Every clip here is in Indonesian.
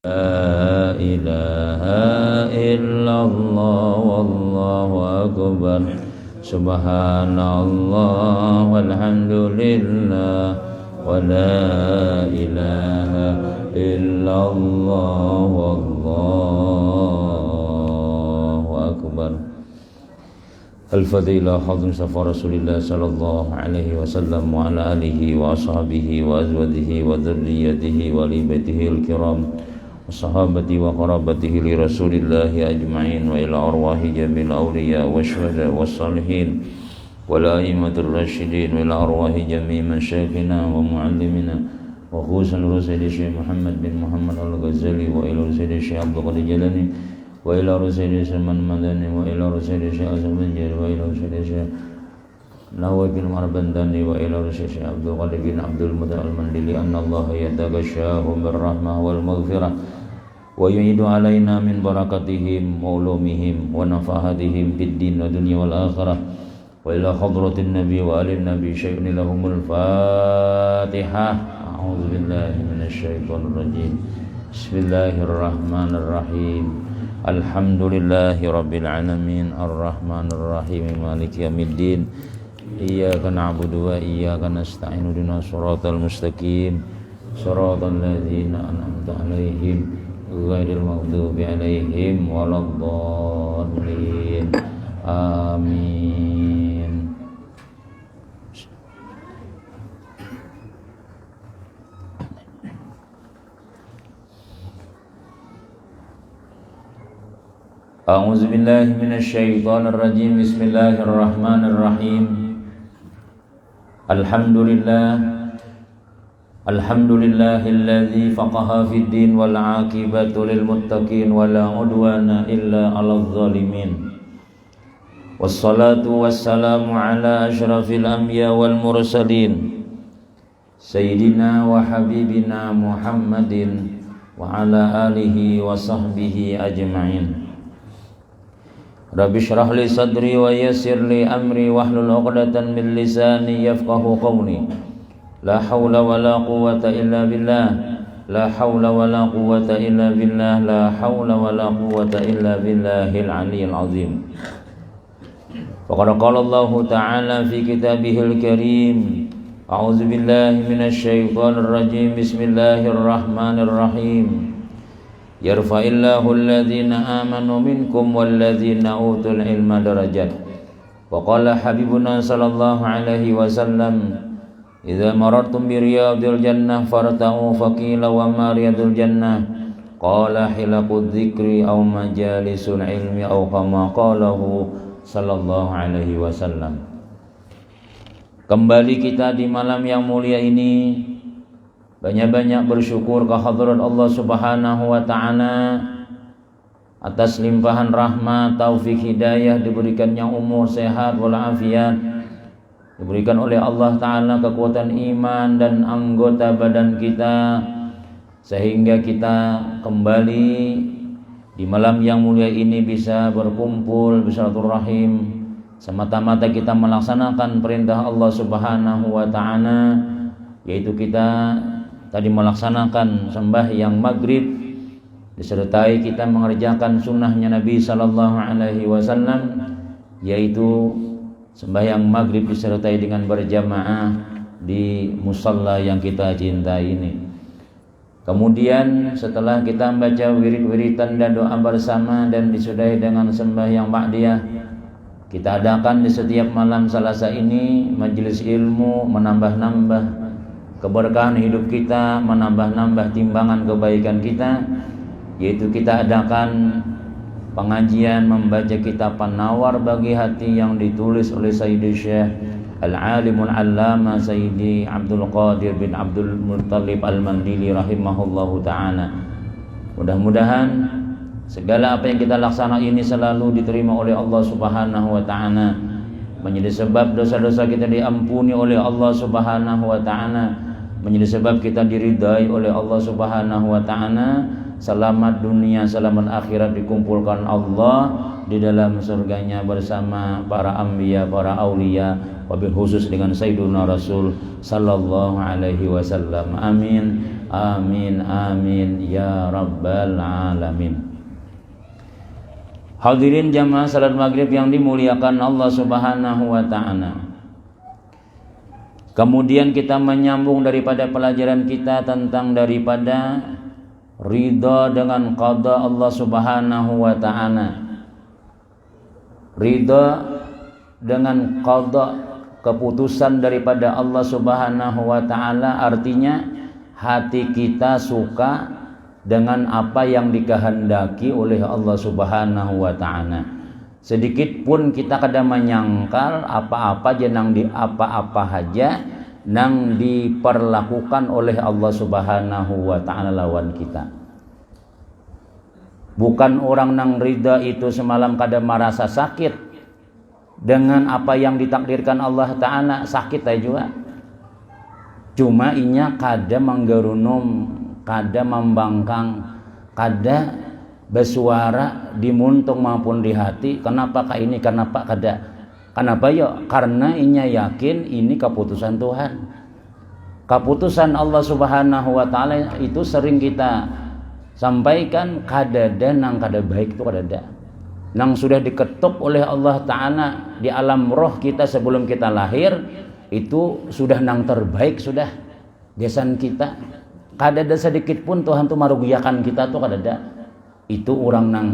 La ilaha illallah wallahu akbar. Subhanallah walhamdulillah wa la ilaha illallah wallahu akbar. Al-Fadilah Hadun Safa Rasulillah sallallahu alaihi wasallam wa ala alihi wa ashabihi wa azwajihi wa dzurriyyatihi wa li baitihi al-kiram sahabati wa qarabatihi li rasulillahi ajma'in wa ila arwahi jamil awliya wa syuhada wa salihin wa la imatul rasyidin wa ila arwahi jami' masyayikhina wa muallimina wa khususan Sayyidi Syekh Muhammad bin Muhammad Al-Ghazali wa ila Sayyidi Syekh Abdul Qadir Jalani wa ila Sayyidi Salman Madani wa ila Sayyidi Syekh Azam Banjar wa ila Sayyidi Syekh Nawawi bin Marbandani wa ila Sayyidi Abdul Qadir bin Abdul Muta'al Mandili anna Allah yataghashahu birrahmah wal maghfirah wa yu'idu alaina min barakatihim wa ulumihim wa nafahatihim fid din wa dunya wal akhirah wa ila hadratin nabi wa alin nabi syai'un lahumul fatihah. A'udzu billahi minasy syaithanir rajim. Bismillahirrahmanirrahim. Alhamdulillahi rabbil alamin arrahmanir rahim maliki yaumiddin. Iyyaka na'budu wa iyyaka nasta'in ihdinas siratal mustaqim siratal ladzina an'amta 'alaihim ghairil maghdubi 'alaihim waladdallin. Amin. A'udzu billahi minasy syaithanir rajim. Bismillahirrahmanirrahim. Alhamdulillahilladzi faqaha fid din wal 'aqibatu lil muttaqin wa la 'udwana illa 'alal zalimin. Wassalatu wassalamu ala asyrafil anbiya wal mursalin sayyidina wa habibina Muhammadin wa ala alihi wa sahbihi ajma'in. Rabbi shrah li sadri wa yassir li amri wahlul 'uqdatam min lisani yafqahu qawli. La haula wa la quwwata illa billah. La haula wa la quwwata illa billah. La haula wa la quwwata illa billahil 'aliyyil 'azim. Faqad qala Allah ta'ala fi kitabihil karim. A'udzu billahi minasy syaithanir rajim. Bismillahirrahmanirrahim. Yarfa'illahu alladhina amanu minkum walladhina utul ilma darajat. Wa qala habibuna sallallahu alaihi wasallam, idza marartum bi riyadil jannah farta'u faqila wa ma riyadul jannah qala hilaqud dzikri aw majalisul ilmi aw kama qalahu sallallahu alaihi wasallam. Kembali kita di malam yang mulia ini, banyak-banyak bersyukur kehadirat Allah Subhanahu wa ta'ala atas limpahan rahmat, taufik, hidayah, diberikannya umur sehat walafiat, diberikan oleh Allah ta'ala kekuatan iman dan anggota badan kita, sehingga kita kembali di malam yang mulia ini bisa berkumpul bersilaturahim, semata-mata kita melaksanakan perintah Allah Subhanahu wa ta'ala, yaitu kita tadi melaksanakan sembahyang maghrib, disertai kita mengerjakan sunnahnya Nabi sallallahu alaihi wasallam, yaitu sembahyang maghrib disertai dengan berjamaah di musalla yang kita cintai ini. Kemudian setelah kita membaca wirid-wiridan dan doa bersama dan disudahi dengan sembahyang ba'diyah, kita adakan di setiap malam Selasa ini majelis ilmu, menambah-nambah keberkahan hidup kita, menambah-nambah timbangan kebaikan kita, yaitu kita adakan pengajian membaca kitab Penawar Bagi Hati yang ditulis oleh Sayyidi Syekh Al-Alimul Allama Sayyidi Abdul Qadir bin Abdul Muttalib Al-Mandili rahimahullahu ta'ala. Mudah-mudahan segala apa yang kita laksanakan ini selalu diterima oleh Allah Subhanahu wa ta'ala, menjadi sebab dosa-dosa kita diampuni oleh Allah Subhanahu wa ta'ala, menjadi sebab kita diridai oleh Allah Subhanahu wa ta'ala, selamat dunia, selamat akhirat, dikumpulkan Allah di dalam surganya bersama para anbiya, para aulia, wabil khusus dengan Sayyiduna Rasul sallallahu alaihi wasallam. Amin, amin, amin ya rabbal alamin. Hadirin jamaah salat maghrib yang dimuliakan Allah Subhanahu wa ta'ala. Kemudian kita menyambung daripada pelajaran kita tentang daripada ridha dengan qada Allah Subhanahu wa ta'ala. Ridha dengan qada, keputusan daripada Allah Subhanahu wa ta'ala, artinya hati kita suka dengan apa yang dikehendaki oleh Allah Subhanahu wa ta'ala. Sedikit pun kita kada menyangkal apa-apa aja nang di apa-apa aja nang diperlakukan oleh Allah Subhanahu wa ta'ala lawan kita. Bukan orang nang ridha itu semalam kada merasa sakit dengan apa yang ditakdirkan Allah ta'ala, sakit aja juga. Cuma inya kada menggerunum, kada membangkang, kada bersuara di muntung maupun di hati. Kenapa kak ini, kenapa kada? Kenapa ya? Karena inya yakin ini keputusan Tuhan. Keputusan Allah Subhanahu wa ta'ala itu sering kita sampaikan, kada ada nang kada baik itu kada ada. Nang sudah diketuk oleh Allah ta'ala di alam roh kita sebelum kita lahir, itu sudah nang terbaik, sudah gesan kita. Kada ada sedikit pun Tuhan tuh marugiakan kita tuh kada ada. Itu orang nang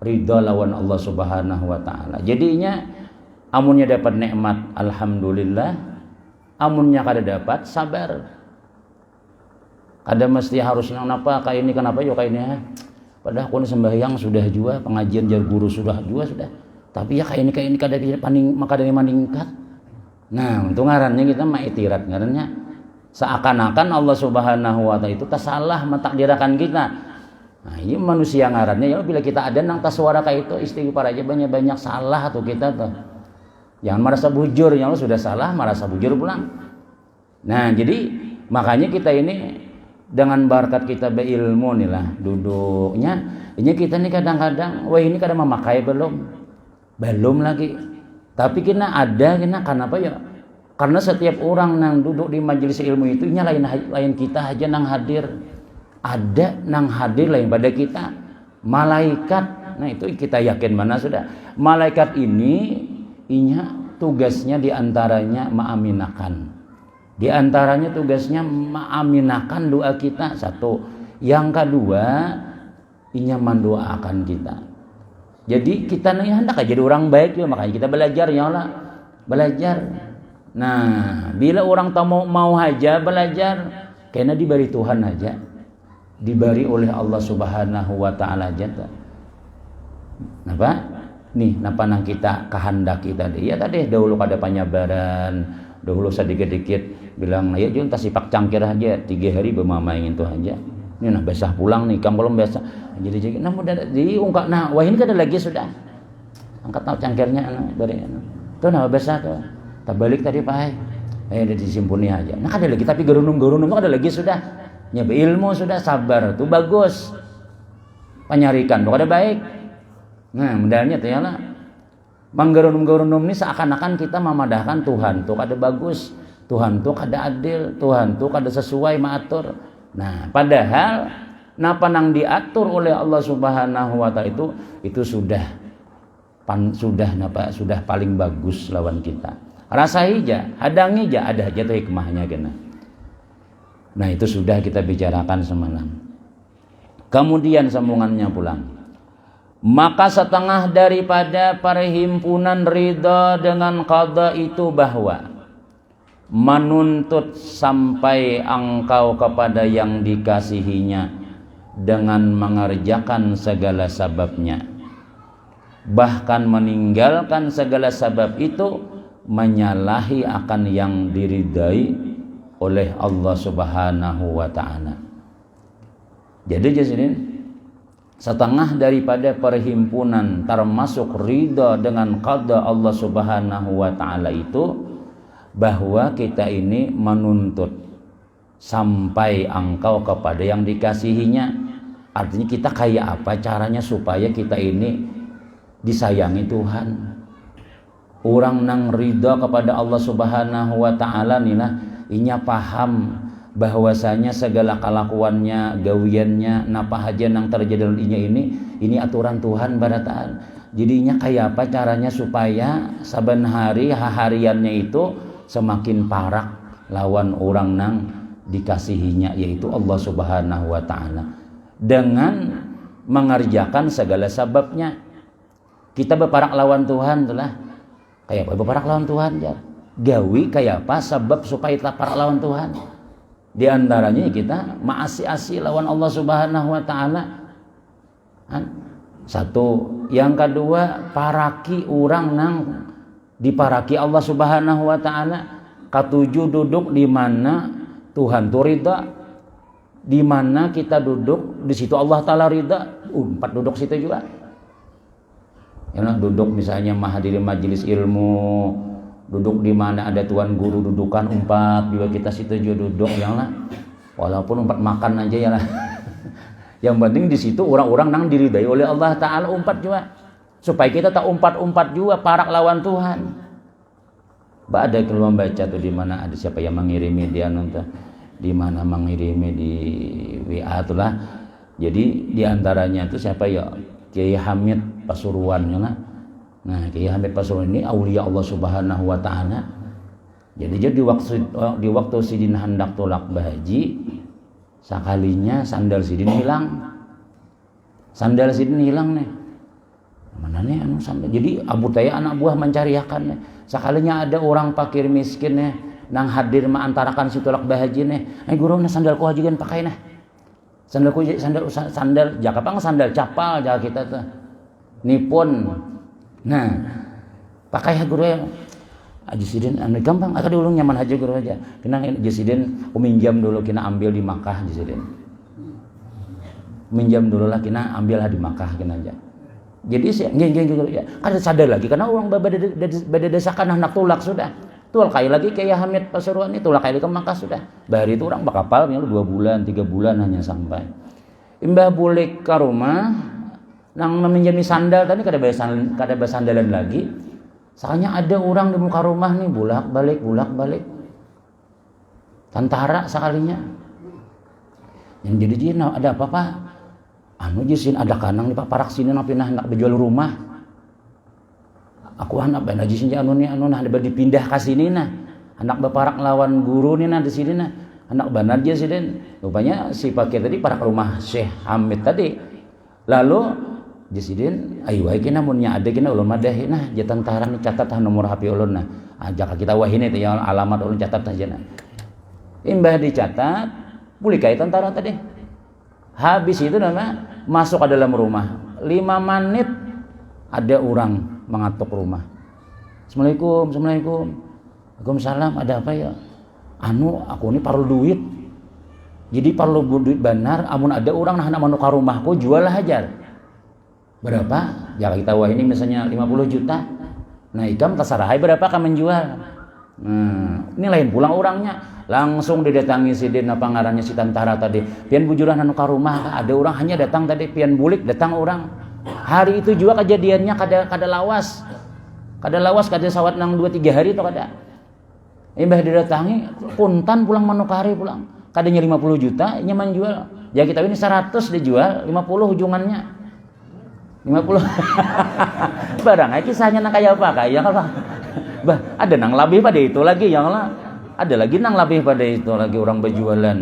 ridha lawan Allah Subhanahu wa ta'ala. Jadinya amunnya dapat nikmat alhamdulillah, amunnya kada dapat sabar. Kada mesti harus kenapa kayak ini, kenapa yo kayak ini ha. Padahal aku sembahyang sudah juga, pengajian jar guru sudah juga sudah. Tapi ya kayak ini kada paning maka dari meningkat. Nah, untuk ngarannya kita maitirat ngarannya seakan-akan Allah Subhanahu wa ta'ala itu salah mentakdirkan kita. Nah, ini manusia ngarannya ya bila kita ada nang taswara kayak itu istighfar aja banyak-banyak salah tuh kita tuh. Jangan merasa bujur, ya Allah sudah salah merasa bujur pulang. Nah, jadi makanya kita ini dengan berkat kita berilmu nih lah duduknya. Ini kita nih kadang-kadang wah ini kadang memakai belum lagi. Tapi kita ada kenapa ya? Karena setiap orang nang duduk di majelis ilmu itu nya lain kita aja nang hadir. Ada nang hadir lain pada kita. Malaikat, nah itu kita yakin mana sudah. Malaikat ini inya tugasnya diantaranya maaminakan. Diantaranya tugasnya maaminakan doa kita satu. Yang kedua inya mendoakan kita. Jadi kita nih hendak jadi orang baik ya, makanya kita belajar ya Allah. Belajar. Nah, bila orang tahu mau aja belajar, karena diberi Tuhan aja, diberi oleh Allah Subhanahu wa ta'ala aja. Napa? Nih, napa nang kita kehendaki tadi? Ya tadi dahulu kada penyabaran, dahulu sedikit-dikit bilang, ya jun tasipak cangkir aja, 3 hari bermamain itu aja. Ini nah basah pulang nih, kamu belum basah. Jadi nah mudah diungkap. Nah, wah ini kada lagi sudah. Angkat tahu cangkirnya dari tuh nah basah tuh. Tak balik tadi Pak. Udah disimpuni aja. Nah kada lagi tapi gerunum kada lagi sudah. Nya ilmu sudah sabar tuh bagus. Penyarikan tuh kada baik. Nah, modalnya tuh ya lah. Manggerunum ini seakan-akan kita memadahkan Tuhan tuh kada bagus. Tuhan tuh kada adil, Tuhan tuh kada sesuai maatur. Nah, padahal napa nang diatur oleh Allah Subhanahu wa ta'ala itu sudah paling bagus lawan kita. Rasa hija, hadang hija, ada aja tuh hikmahnya kena. Nah itu sudah kita bicarakan semalam. Kemudian sambungannya pulang. Maka setengah daripada perhimpunan ridha dengan qada itu bahwa menuntut sampai engkau kepada yang dikasihinya dengan mengerjakan segala sebabnya. Bahkan meninggalkan segala sebab itu menyalahi akan yang diridai oleh Allah Subhanahu wa ta'ala. Jadi setengah daripada perhimpunan termasuk ridha dengan qada Allah Subhanahu wa ta'ala itu bahwa kita ini menuntut sampai engkau kepada yang dikasihinya Artinya kita kayak apa caranya supaya kita ini disayangi Tuhan. Orang nang ridha kepada Allah Subhanahu wa taala nina inya paham bahwasanya segala kelakuannya, gawiannya, napa aja nang terjadi inya ini aturan Tuhan barataan. Jadinya kayak apa caranya supaya saben hari hariannya itu semakin parak lawan orang nang dikasihinya, yaitu Allah Subhanahu wa taala, dengan mengerjakan segala sebabnya. Kita berparak lawan Tuhan itulah kayak apa berparak lawan Tuhan ya. Gawi kayak apa sebab supaya kita parak lawan Tuhan. Di antaranya kita maasi-asi lawan Allah Subhanahu wa taala. Satu, yang kedua paraki orang nang diparaki Allah Subhanahu wa taala. Katujuh, duduk di mana Tuhan tu ridha, di mana kita duduk di situ Allah taala ridha. 4 duduk situ juga. Yang duduk misalnya menghadiri majelis ilmu, duduk di mana ada tuan guru dudukan 4 juga kita situ juga duduk yang lah. Walaupun 4 makan aja ya lah. Yang penting di situ orang-orang nang diridai oleh Allah taala 4 juga. Supaya kita tak 4 juga parak lawan Tuhan. Ada kalau membaca tuh di mana ada siapa yang mengirimi dia nonton, di mana mengirimi di WA itulah. Jadi di antaranya itu siapa ya? Kiai Hamid Pasuruan ya lah. Nah, Kiai Hamid Pasuruan ini aulia Allah Subhanahu wa taala. Jadi di waktu Sidin hendak tolak bahaji, sekalinya sandal Sidin hilang. Sandal Sidin hilang nih. Mana nih anu sandal? Jadi Abu Taya anak buah mencariakan nih. Sekalinya ada orang fakir miskin nih nang hadir mengantarakan si tolak bahaji nih. Guru na sandalku hajigan pakai nah. Sandal jakapang sandal capal jaga kita tuh. Nipun. Nah, pakai guru ya. Haji Sidin anu gampang aka dulu nyaman haji guru aja. Kena Haji Sidin minjam dulu kena ambil di Makkah Haji Sidin. Minjam dulu lah kena ambil di Makkah kena aja. Jadi sih ya. Ada sadar lagi karena orang beda desakan anak tulak sudah. Tual kali lagi kayak Hamid Pasuruan itu tulak kali ke Makkah sudah. Bari itu orang bakapal 2 bulan, 3 bulan hanya sampai. Imbah bulik ke rumah nang meminjami sandal tadi kada bayar sandalan lagi. Soalnya ada orang di muka rumah nih bolak-balik. Tentara sekalinya. Yang jadi dia ada apa-apa? Anu jisin ada kanang di parak sini napinah hendak berjual rumah. Aku anak ben jisin anu nah dipindah ke sini nah. Anak berparak lawan guru nih nah di sini nah. Anak benar aja sih den. Rupanya si pakai tadi parak rumah Syekh Hamid tadi. Lalu Jasidin ayo wae kena munnya ada kena ulun madah nah je tentara ni catat nomor HP ulun nah. Ajak kita wahine teh alamat ulun catat aja nah. Imbah dicatat boleh kait tentara tadi. Habis itu nama masuk ke dalam rumah 5 menit ada orang mengatuk rumah. Assalamualaikum. Waalaikumsalam, ada apa ya? Anu aku ini perlu duit. Jadi perlu duit benar, amun ada orang nak manu ka rumahku jual hajar. Berapa? Ya kita wah ini misalnya 50 juta. Nah, ikam tasarahai berapa kamu menjual? Ini lain pulang orangnya. Langsung didatangi si Din apa ngarannya si tentara tadi. Pian bujuran anu ka rumah, ada orang hanya datang tadi pian bulik datang orang. Hari itu juga kejadiannya kada lawas. Kada sawat nang 2-3 hari itu kada. Imbah didatangi puntan pulang manukari pulang. Kadanya 50 juta nyaman jual. Ya kita ini 100 dijual, 50 ujungannya. 50. Barang kisahnya nang kayak apa kayak apa? Bah, ada nang lebih pada itu lagi yang lah. Ada lagi nang lebih pada itu lagi orang berjualan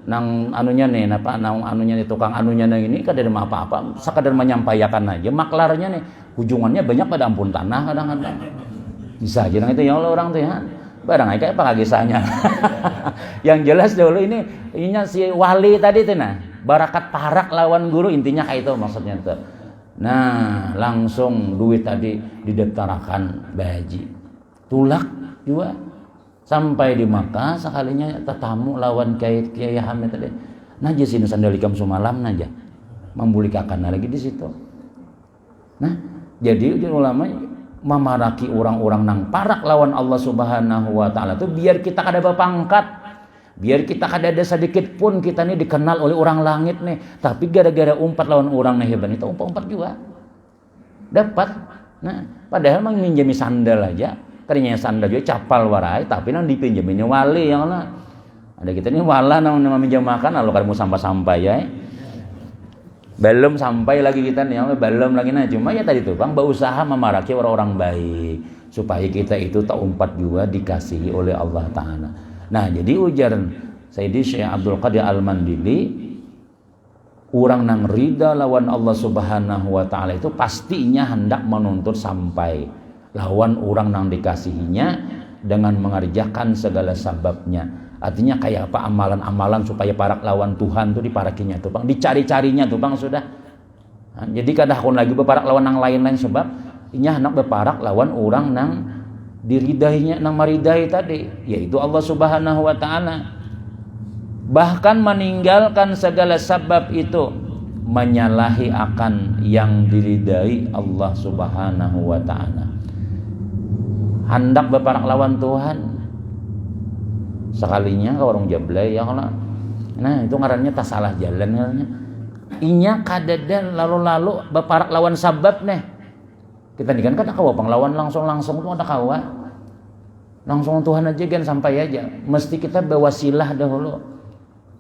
nang anunya nih nang anunya nih tukang anunya nang ini kadang apa-apa sekadar menyampaikan aja maklarnya nih ujungannya banyak pada ampun tanah kadang-kadang bisa aja nang itu ya Allah orang tuh ya barang kayak apa kisahnya. Yang jelas dulu ininya si wali tadi tuh nah barakat parak lawan guru intinya kayak itu maksudnya tuh. Nah langsung duit tadi didaftarkan bahaji tulak juga sampai di Makkah sekalinya tetamu lawan Kiai Hamid tadi. Nah jisin sandal ikam sumalam naja membulikakan lagi di situ. Nah jadi ulama memaraki orang-orang nang parak lawan Allah Subhanahu wa taala tuh biar kita kada bapangkat Biar kita kadada sedikit pun kita nih dikenal oleh orang langit nih, tapi gara-gara umpat lawan orang nih hebat itu umpat juga dapat. Nah, padahal mang minjami sandal aja, tadinya sandal juga capal warai, tapi nang dipinjeminnya wali yang lah. Ada kita nih wala nang minjam makan, lalu kamu sampai ya. Belum sampai lagi kita nih, belum lagi nah cuma ya tadi tuh bang, berusaha memaraki orang-orang baik supaya kita itu tak umpat juga dikasihi oleh Allah Ta'ala. Nah jadi ujar Sayyidi Syekh Abdul Qadir Al-Mandili, orang nang rida lawan Allah Subhanahu wa Ta'ala itu pastinya hendak menuntut sampai lawan orang nang dikasihinya dengan mengerjakan segala sebabnya. Artinya kayak apa amalan-amalan supaya parak lawan Tuhan tuh diparakinya tuh bang, dicari-carinya tuh bang sudah. Nah, jadi kadang lagi berparak lawan nang lain-lain sebab inya hendak berparak lawan orang nang diridainya, nang maridai tadi, yaitu Allah Subhanahu wa Ta'ala. Bahkan meninggalkan segala sebab itu menyalahi akan yang diridai Allah Subhanahu wa Ta'ala. Hendak berparak lawan Tuhan, sekalinya ke warung jablay ya kalau, nah itu ngarannya tak salah jalan ngarannya. Inya kadada lalu-lalu berparak lawan sabab nih. Kita nih kan kawa panglawan langsung tuh ada kawa. Langsung Tuhan aja kan sampai aja. Mesti kita berwasilah dahulu.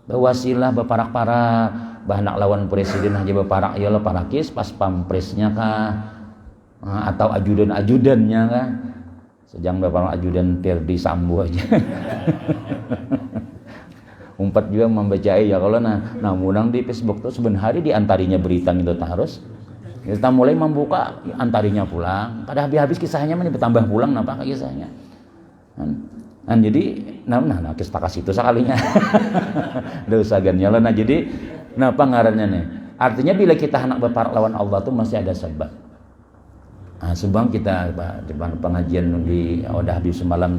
Berwasilah berparak-parak, bahanak lawan presiden aja berparak ya lo parakis pas pampresnya kah, atau ajudan-ajudannya kah. Sejang berparak ajudan Ferdi Sambo aja. Umpat juga membacai ya kalau nah munang di Facebook tuh sebenarnya diantarinya berita itu harus kita mulai membuka antarinya pulang. Pada habis-habis kisahnya mana bertambah pulang napa kisahnya. Nah jadi nah kita kasih itu sekalinya. Dosa gannya lah. Nah jadi napa ngarannya nih? Artinya bila kita hendak berparak lawan Allah tuh masih ada sebab. Nah, sebab kita di pengajian di Odah Habib semalam